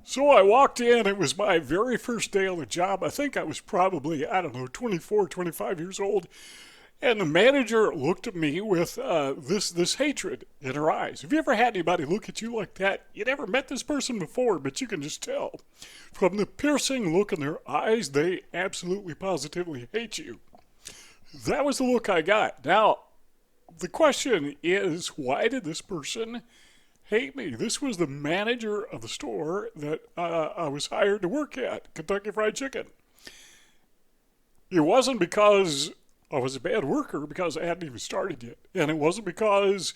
So I walked in. It was my very first day on the job. I think I was probably, I don't know, 24, 25 years old. And the manager looked at me with this hatred in her eyes. Have you ever had anybody look at you like that? You never met this person before, but you can just tell. From the piercing look in their eyes, they absolutely positively hate you. That was the look I got. Now, the question is, why did this person hate me? This was the manager of the store that I was hired to work at, Kentucky Fried Chicken. It wasn't because I was a bad worker, because I hadn't even started yet. And it wasn't because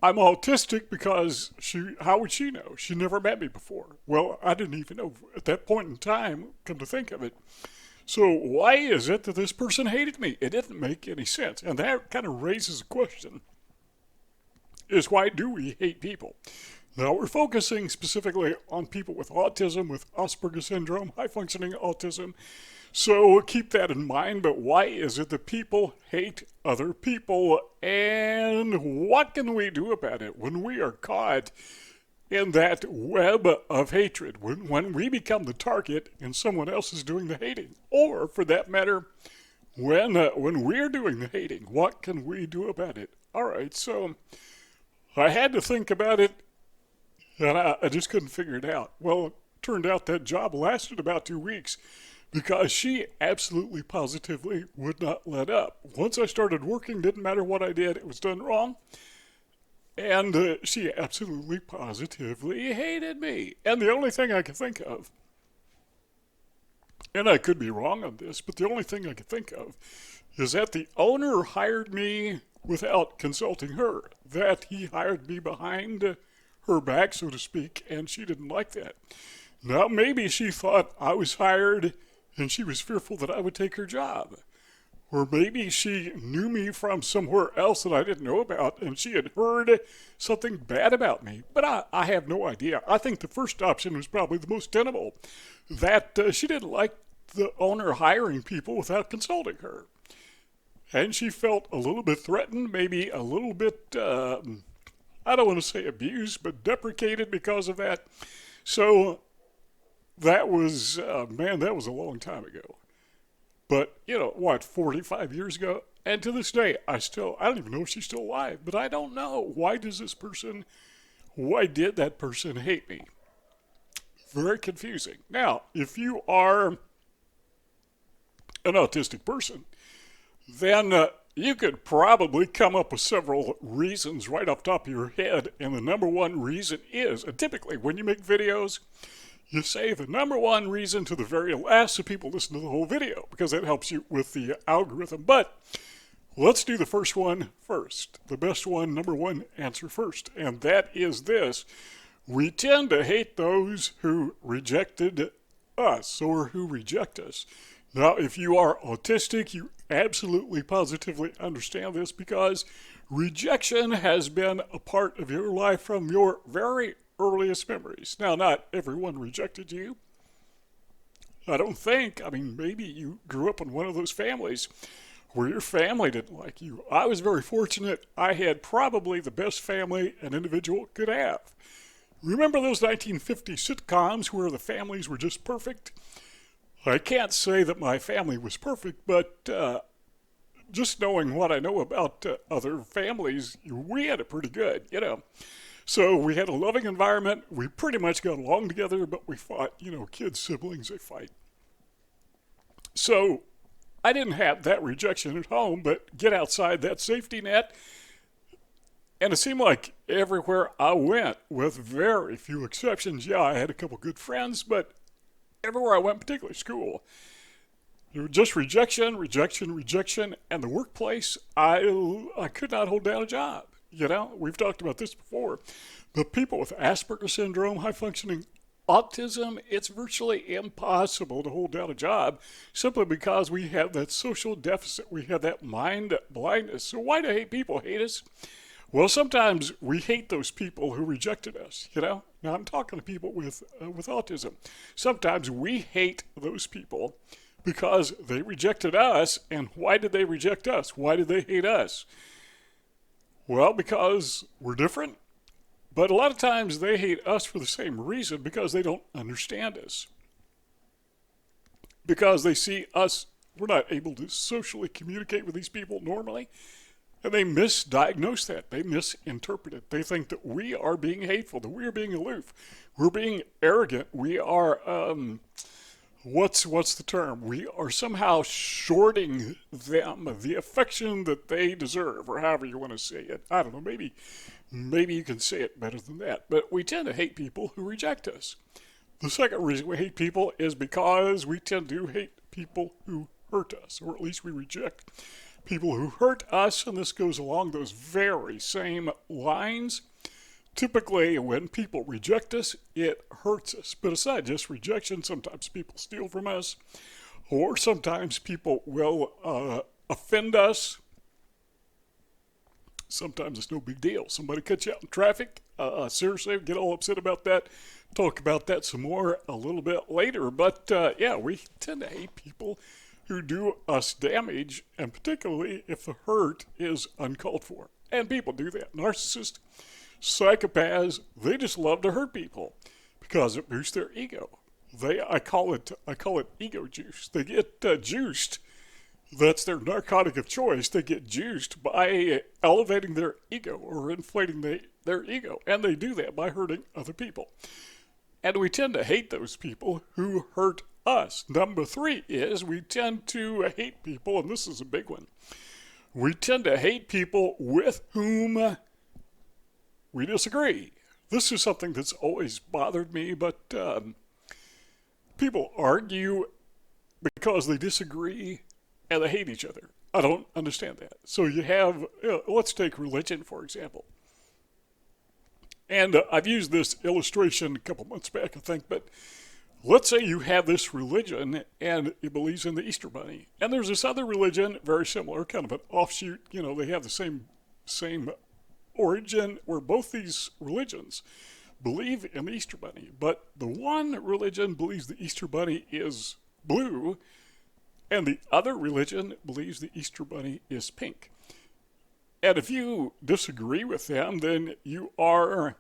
I'm autistic, because how would she know? She never met me before. Well, I didn't even know at that point in time, come to think of it. So why is it that this person hated me? It didn't make any sense. And that kind of raises a question, is why do we hate people? Now, we're focusing specifically on people with autism, with Asperger syndrome, high-functioning autism. So keep that in mind. But why is it that people hate other people? And what can we do about it when we are caught in that web of hatred? When we become the target and someone else is doing the hating? Or, for that matter, when we're doing the hating, what can we do about it? All right, so I had to think about it, and I just couldn't figure it out. Well, it turned out that job lasted about 2 weeks because she absolutely positively would not let up. Once I started working, didn't matter what I did, it was done wrong. And she absolutely positively hated me. And the only thing I could think of, and I could be wrong on this, but the only thing I could think of is that the owner hired me without consulting her, that he hired me behind her back, so to speak, and she didn't like that. Now, maybe she thought I was hired and she was fearful that I would take her job. Or maybe she knew me from somewhere else that I didn't know about and she had heard something bad about me. But I have no idea. I think the first option was probably the most tenable, that she didn't like the owner hiring people without consulting her. And she felt a little bit threatened, maybe a little bit, I don't want to say abused, but deprecated because of that. So that was, that was a long time ago. But, 45 years ago? And to this day, I don't even know if she's still alive, but I don't know. Why did that person hate me? Very confusing. Now, if you are an autistic person, then you could probably come up with several reasons right off the top of your head. And the number one reason is, and typically when you make videos, you say the number one reason to the very last so people listen to the whole video, because that helps you with the algorithm. But let's do the first one first. The best one, number one answer first. And that is this: we tend to hate those who rejected us or who reject us. Now, if you are autistic, you absolutely positively understand this, because rejection has been a part of your life from your very earliest memories. Now, not everyone rejected you. I don't think. I mean, maybe you grew up in one of those families where your family didn't like you. I was very fortunate. I had probably the best family an individual could have. Remember those 1950 sitcoms where the families were just perfect? I can't say that my family was perfect, but just knowing what I know about other families, we had it pretty good, So we had a loving environment. We pretty much got along together, but we fought, kids, siblings, they fight. So I didn't have that rejection at home, but get outside that safety net. And it seemed like everywhere I went, with very few exceptions, I had a couple good friends, but everywhere I went, particularly school, there was just rejection, and the workplace, I could not hold down a job. We've talked about this before. But people with Asperger syndrome, high-functioning autism, it's virtually impossible to hold down a job simply because we have that social deficit. We have that mind blindness. So why do people hate us? Well, sometimes we hate those people who rejected us, Now, I'm talking to people with autism. Sometimes we hate those people because they rejected us. And why did they reject us? Why did they hate us? Well, because we're different, But a lot of times they hate us for the same reason, because they don't understand us. Because they see us, we're not able to socially communicate with these people normally. And they misdiagnose that. They misinterpret it. They think that we are being hateful, that we are being aloof, we're being arrogant, we are, what's the term? We are somehow shorting them the affection that they deserve, or however you want to say it. I don't know, maybe you can say it better than that. But we tend to hate people who reject us. The second reason we hate people is because we tend to hate people who hurt us, or at least we reject people who hurt us, and this goes along those very same lines. Typically, when people reject us, it hurts us. But it's not just rejection. Sometimes people steal from us, or sometimes people will offend us. Sometimes it's no big deal. Somebody cuts you out in traffic. Seriously, get all upset about that. Talk about that some more a little bit later. But yeah, we tend to hate people who do us damage, and particularly if the hurt is uncalled for. And people do that. Narcissists, psychopaths, they just love to hurt people because it boosts their ego. I call it ego juice. They get juiced. That's their narcotic of choice. They get juiced by elevating their ego or inflating their ego. And they do that by hurting other people. And we tend to hate those people who hurt us. Number 3 is we tend to hate people, and this is a big one. We tend to hate people with whom we disagree. This is something that's always bothered me, but people argue because they disagree and they hate each other. I don't understand that. So you have, let's take religion, for example. And I've used this illustration a couple months back, I think, but let's say you have this religion and it believes in the Easter Bunny. And there's this other religion, very similar, kind of an offshoot, they have the same origin, where both these religions believe in the Easter Bunny. But the one religion believes the Easter Bunny is blue, and the other religion believes the Easter Bunny is pink. And if you disagree with them, then you're a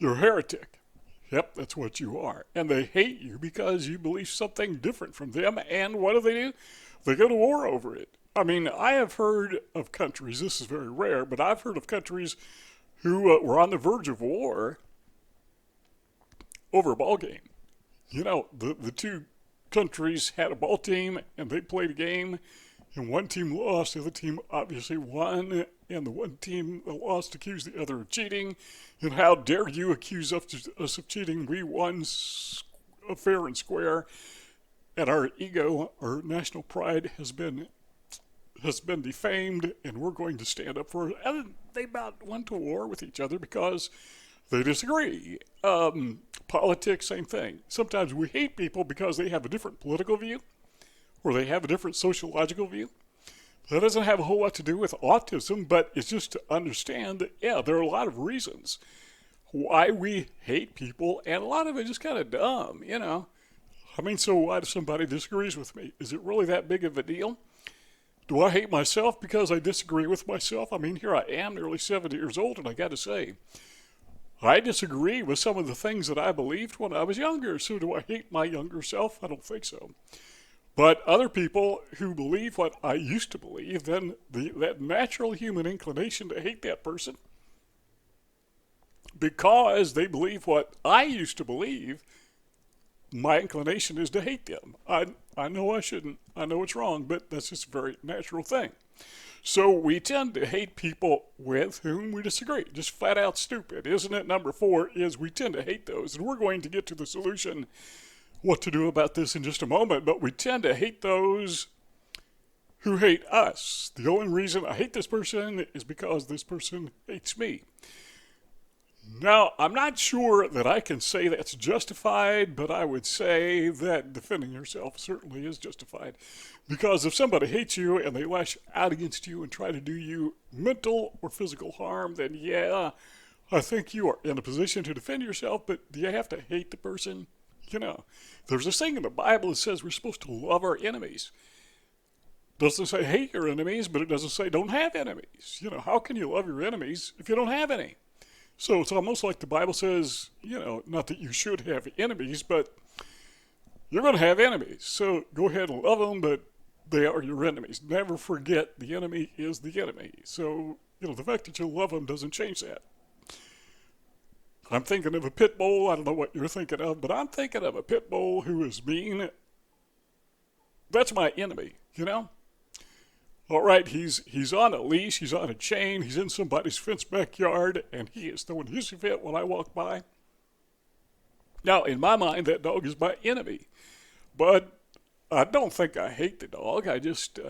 heretic. Yep, that's what you are. And they hate you because you believe something different from them. And what do? They go to war over it. I mean, I have heard of countries, this is very rare, but I've heard of countries who were on the verge of war over a ball game. The two countries had a ball team and they played a game, and one team lost, the other team obviously won, and the one team that lost accused the other of cheating. And how dare you accuse us of cheating? We won fair and square, and our ego, our national pride has been defamed, and we're going to stand up for it. And they about went to war with each other because they disagree. Politics, same thing. Sometimes we hate people because they have a different political view, or they have a different sociological view. That doesn't have a whole lot to do with autism, but it's just to understand that, yeah, there are a lot of reasons why we hate people, and a lot of it is kind of dumb, I mean, so what if somebody disagrees with me? Is it really that big of a deal? Do I hate myself because I disagree with myself? I mean, here I am, nearly 70 years old, and I got to say, I disagree with some of the things that I believed when I was younger. So do I hate my younger self? I don't think so. But other people who believe what I used to believe, then that natural human inclination to hate that person because they believe what I used to believe, my inclination is to hate them. I know I shouldn't. I know it's wrong, but that's just a very natural thing. So we tend to hate people with whom we disagree. Just flat out stupid, isn't it? Number 4 is we tend to hate those. And we're going to get to the solution, what to do about this, in just a moment. But we tend to hate those who hate us. The only reason I hate this person is because this person hates me. Now, I'm not sure that I can say that's justified, but I would say that defending yourself certainly is justified. Because if somebody hates you and they lash out against you and try to do you mental or physical harm, then yeah, I think you are in a position to defend yourself, but do you have to hate the person? There's this thing in the Bible that says we're supposed to love our enemies. It doesn't say hate your enemies, but it doesn't say don't have enemies. How can you love your enemies if you don't have any? So it's almost like the Bible says, not that you should have enemies, but you're going to have enemies. So go ahead and love them, but they are your enemies. Never forget the enemy is the enemy. So, the fact that you love them doesn't change that. I'm thinking of a pit bull. I don't know what you're thinking of, but I'm thinking of a pit bull who is mean. That's my enemy, All right, he's on a leash, he's on a chain, he's in somebody's fenced backyard, and he is throwing his fit when I walk by. Now, in my mind, that dog is my enemy, but I don't think I hate the dog. I just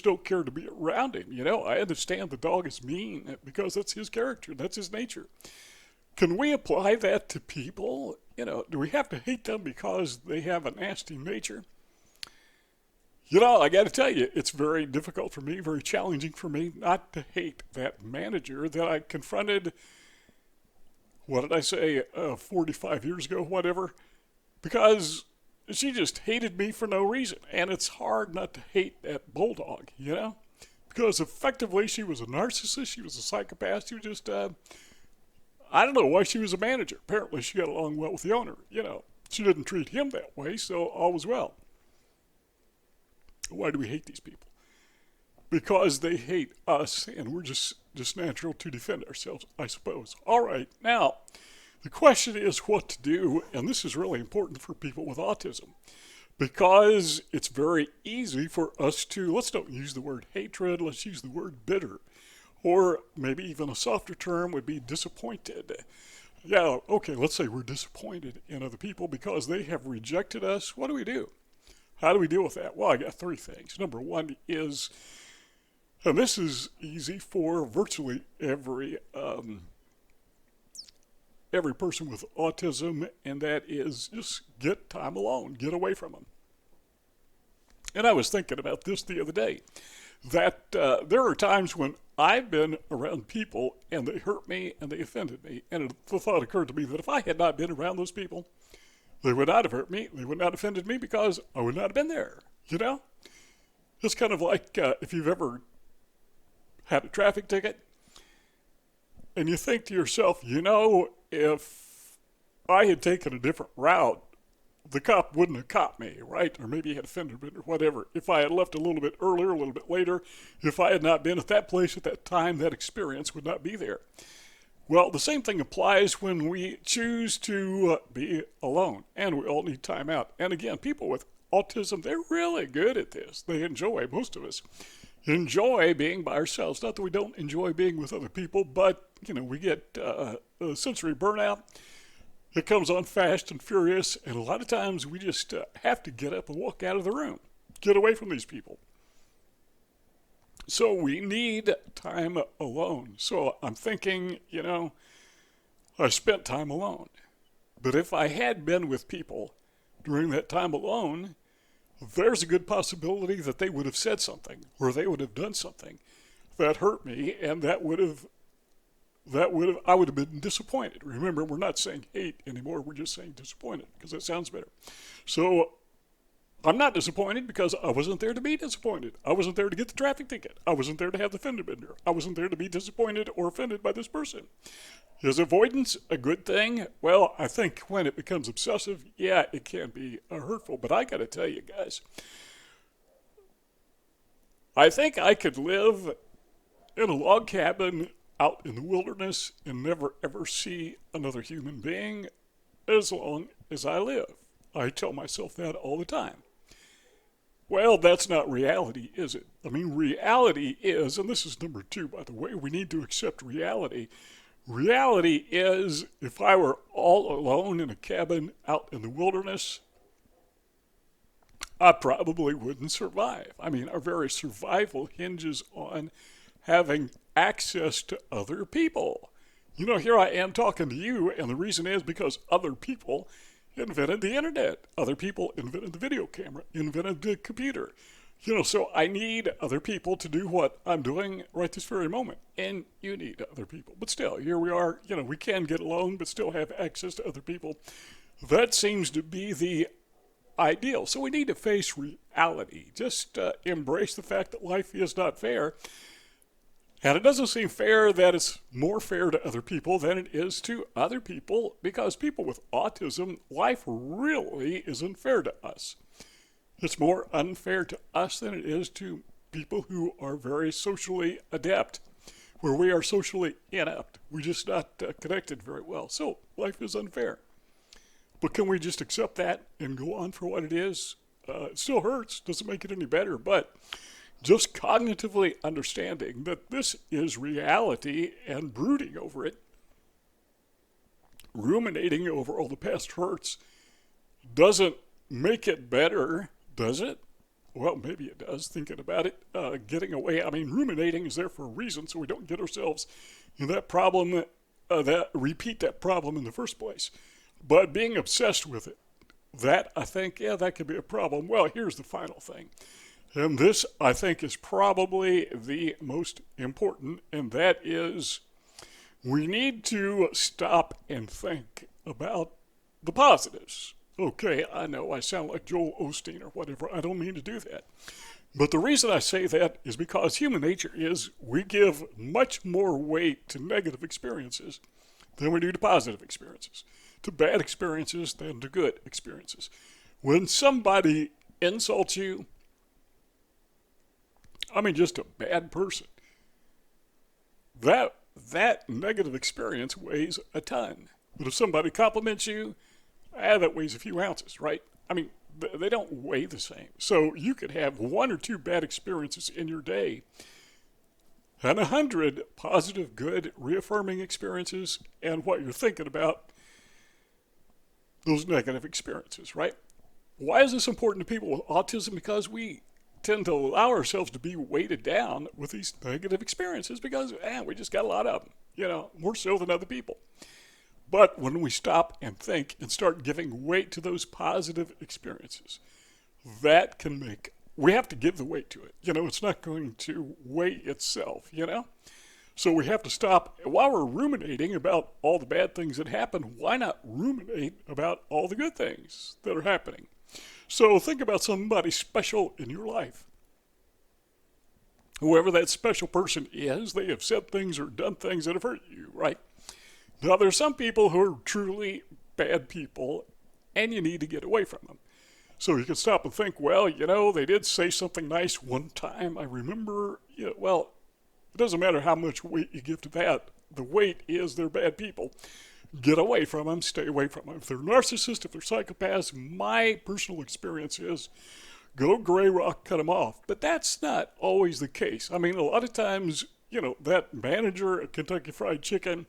don't care to be around him. I understand the dog is mean because that's his character, that's his nature. Can we apply that to people? Do we have to hate them because they have a nasty nature? I got to tell you, it's very difficult for me, very challenging for me not to hate that manager that I confronted, what did I say, 45 years ago, whatever, because she just hated me for no reason. And it's hard not to hate that bulldog, because effectively she was a narcissist, she was a psychopath, she was just, I don't know why she was a manager. Apparently she got along well with the owner, She didn't treat him that way, so all was well. Why do we hate these people? Because they hate us, and we're just natural to defend ourselves, I suppose. All right, now, the question is what to do, and this is really important for people with autism, because it's very easy for us to, let's don't use the word hatred, let's use the word bitter, or maybe even a softer term would be disappointed. Yeah, okay, let's say we're disappointed in other people because they have rejected us. What do we do? How do we deal with that? Well, I got three things. Number one is, and this is easy for virtually every person with autism, and that is just get time alone, get away from them. And I was thinking about this the other day, that there are times when I've been around people and they hurt me and they offended me, and the thought occurred to me that if I had not been around those people, they would not have hurt me. They would not have offended me because I would not have been there, It's kind of like if you've ever had a traffic ticket and you think to yourself, if I had taken a different route, the cop wouldn't have caught me, right? Or maybe he had offended me or whatever. If I had left a little bit earlier, a little bit later, if I had not been at that place at that time, that experience would not be there. Well, the same thing applies when we choose to be alone, and we all need time out. And again, people with autism, they're really good at this. They enjoy, most of us, enjoy being by ourselves. Not that we don't enjoy being with other people, but, we get sensory burnout. It comes on fast and furious, and a lot of times we just have to get up and walk out of the room, get away from these people. So we need time alone. So I'm thinking, I spent time alone. But if I had been with people during that time alone, there's a good possibility that they would have said something or they would have done something that hurt me, and I would have been disappointed. Remember, we're not saying hate anymore. We're just saying disappointed because that sounds better. So I'm not disappointed because I wasn't there to be disappointed. I wasn't there to get the traffic ticket. I wasn't there to have the fender bender. I wasn't there to be disappointed or offended by this person. Is avoidance a good thing? Well, I think when it becomes obsessive, yeah, it can be hurtful. But I got to tell you guys, I think I could live in a log cabin out in the wilderness and never ever see another human being as long as I live. I tell myself that all the time. Well, that's not reality, is it? I mean, reality is, and this is number two, by the way, we need to accept reality. Reality is, if I were all alone in a cabin out in the wilderness, I probably wouldn't survive. I mean, our very survival hinges on having access to other people. Here I am talking to you, and the reason is because other people invented the internet. Other people invented the video camera, invented the computer. So I need other people to do what I'm doing right this very moment. And you need other people. But still, here we are. We can get alone, but still have access to other people. That seems to be the ideal. So we need to face reality. Just embrace the fact that life is not fair. And it doesn't seem fair that it's more fair to other people than it is to other people, because people with autism, life really isn't fair to us. It's more unfair to us than it is to people who are very socially adept, where we are socially inept. We're just not connected very well. So life is unfair. But can we just accept that and go on for what it is? It still hurts, doesn't make it any better, but just cognitively understanding that this is reality and brooding over it, ruminating over all the past hurts, doesn't make it better, does it? Well, maybe it does, thinking about it, getting away. I mean, ruminating is there for a reason, so we don't get ourselves in that problem, repeat that problem in the first place. But being obsessed with it, that, I think, that could be a problem. Well, here's the final thing. And this, I think, is probably the most important, and that is we need to stop and think about the positives. Okay, I know I sound like Joel Osteen or whatever. I don't mean to do that. But the reason I say that is because human nature is we give much more weight to negative experiences than we do to positive experiences, to bad experiences than to good experiences. When somebody insults you, I mean, just a bad person, that negative experience weighs a ton. But if somebody compliments you, that weighs a few ounces, right? I mean, they don't weigh the same. So you could have 1 or 2 bad experiences in your day and 100 positive, good, reaffirming experiences, and what you're thinking about those negative experiences, right? Why is this important to people with autism? Because we tend to allow ourselves to be weighted down with these negative experiences because we just got a lot of them, more so than other people. But when we stop and think and start giving weight to those positive experiences, that can make, we have to give the weight to it. It's not going to weigh itself, So we have to stop. While we're ruminating about all the bad things that happen, why not ruminate about all the good things that are happening? So think about somebody special in your life. Whoever that special person is, they have said things or done things that have hurt you, right? Now, there's some people who are truly bad people, and you need to get away from them. So you can stop and think, well, they did say something nice one time. I remember, well, it doesn't matter how much weight you give to that. The weight is they're bad people. Get away from them, stay away from them. If they're narcissists, if they're psychopaths, my personal experience is go gray rock, cut them off. But that's not always the case. I mean, a lot of times, that manager at Kentucky Fried Chicken,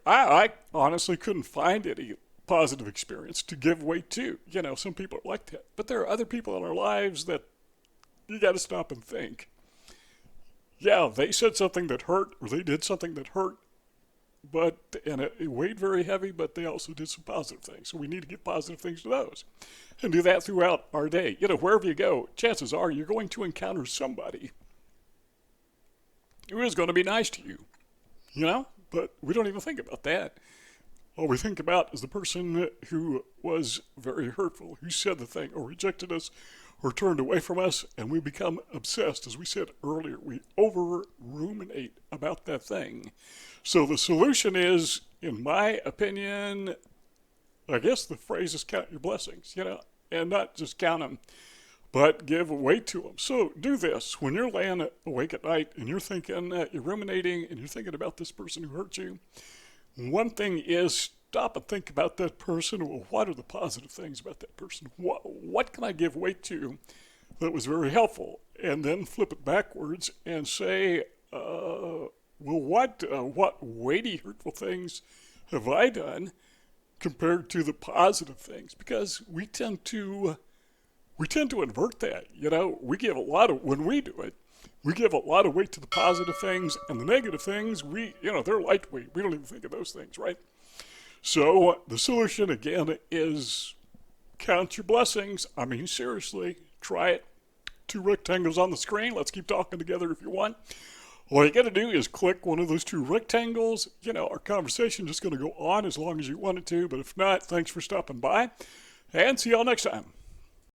I honestly couldn't find any positive experience to give weight to. Some people are like that. But there are other people in our lives that you got to stop and think. Yeah, they said something that hurt, or they did something that hurt, and it weighed very heavy, but they also did some positive things. So we need to give positive things to those and do that throughout our day. Wherever you go, chances are you're going to encounter somebody who is going to be nice to you, but we don't even think about that. All we think about is the person who was very hurtful, who said the thing or rejected us or turned away from us, and we become obsessed. As we said earlier, we over-ruminate about that thing. So the solution is, in my opinion, I guess the phrase is count your blessings, and not just count them, but give weight to them. So do this. When you're laying awake at night and you're thinking, you're ruminating and you're thinking about this person who hurt you, one thing is stop and think about that person. Well, what are the positive things about that person? What can I give weight to that was very helpful? And then flip it backwards and say, well, what weighty, hurtful things have I done compared to the positive things? Because we tend to invert that. We give a lot of, when we do it, we give a lot of weight to the positive things, and the negative things, they're lightweight. We don't even think of those things, right? So the solution, again, is count your blessings. I mean, seriously, try it. 2 rectangles on the screen. Let's keep talking together if you want. All you got to do is click one of those 2 rectangles. Our conversation is just going to go on as long as you want it to, but if not, thanks for stopping by, and see y'all next time.